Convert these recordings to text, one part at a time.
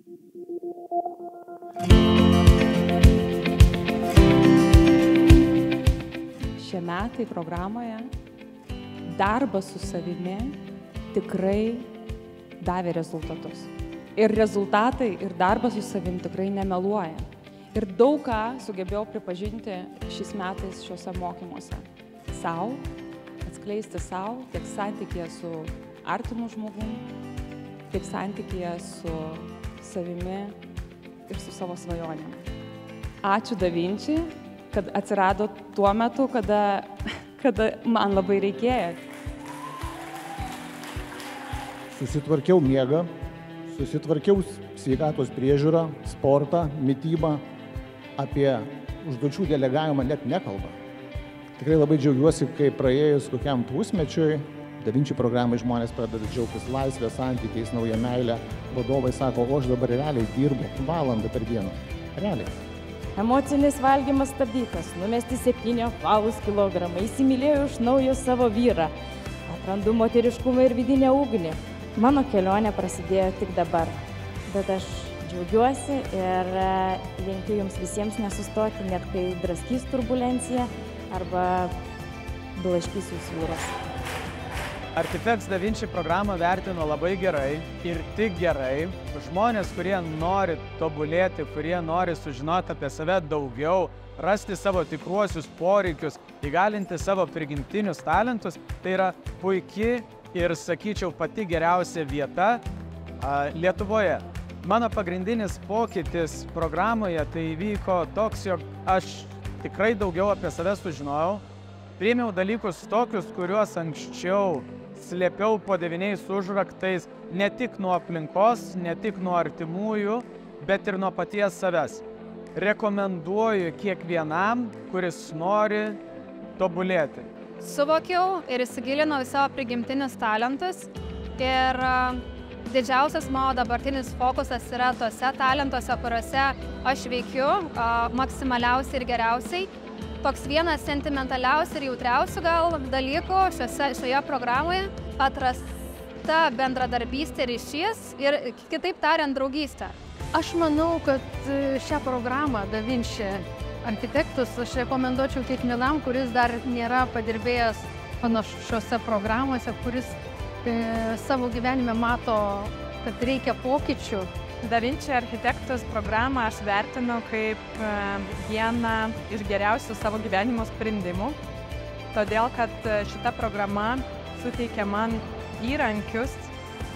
Šie metai programoje darbas su savimi tikrai davė rezultatus. Ir rezultatai ir darbas su savimi tikrai nemeluoja. Ir daug ką sugebėjau pripažinti šiais metais šiuose mokymuose. Sau, atskleisti sau, tiek santykėje su artimu žmogum, tiek santykėje su savimi ir su savo svajonėm. Ačiū Da Vinci, kad atsirado tuo metu, kada man labai reikėjo. Susitvarkiau miegą, susitvarkiau sveikatos priežiūrą, sportą, mitybą, apie užduočių delegavimą net nekalba. Tikrai labai džiaugiuosi, kai praėjus kokiam pusmečiui Da Vinci programai žmonės pradeda džiaugtis laisvę, santykiais, nauja meilė. Vadovai sako, o aš dabar realiai dirbu valandą per dieną. Realiai. Emocinis valgymas stabdytas, numesti 7 apvalūs kilogramai, įsimylėjau iš naujo savo vyrą, atrandu moteriškumą ir vidinę ugnį. Mano kelionė prasidėjo tik dabar, bet aš džiaugiuosi ir linkiu jums visiems nesustoti, net kai draskys turbulencija arba blaškys jūs jūros. Architects Da Vinci programą vertino labai gerai ir tik gerai. Žmonės, kurie nori tobulėti, kurie nori sužinoti apie save daugiau, rasti savo tikruosius poreikius, įgalinti savo prigimtinius talentus, tai yra puiki ir, sakyčiau, pati geriausia vieta Lietuvoje. Mano pagrindinis pokytis programoje tai įvyko toks, jog aš tikrai daugiau apie save sužinojau. Priėmiau dalykus tokius, kuriuos anksčiau slėpiau po 9 užraktais ne tik nuo aplinkos, ne tik nuo artimųjų, bet ir nuo paties savęs. Rekomenduoju kiekvienam, kuris nori tobulėti. Suvokiau ir įsigilinau į savo prigimtinius talentus ir didžiausias mano dabartinis fokusas yra tose talentuose, kuriuose aš veikiu maksimaliausiai ir geriausiai. Toks vienas sentimentaliausių ir jautriausių gal dalykų šioje programoje - atrasta bendradarbystė ryšys ir, kitaip tariant, draugystė. Aš manau, kad šią programą Da Vinci architektus aš rekomenduočiau kiekvienam, kuris dar nėra padirbėjęs panašiose programuose, kuris savo gyvenime mato, kad reikia pokyčių. Da Vinci architektus programą aš vertinu kaip vieną iš geriausių savo gyvenimo sprendimų, todėl kad šita programa suteikia man įrankius,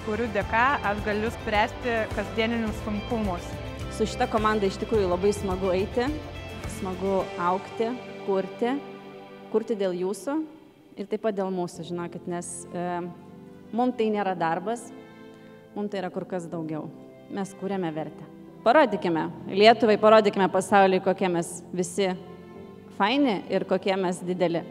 kurių dėka aš galiu spręsti kasdieninius sunkumus. Su šita komanda iš tikrųjų labai smagu eiti, smagu augti, kurti dėl jūsų ir taip pat dėl mūsų, žinokit, nes mums tai nėra darbas, mums tai yra kur kas daugiau. Mes kūrėme vertę. Parodykime Lietuvai, parodykime pasauliui, kokie mes visi faini ir kokie mes dideli.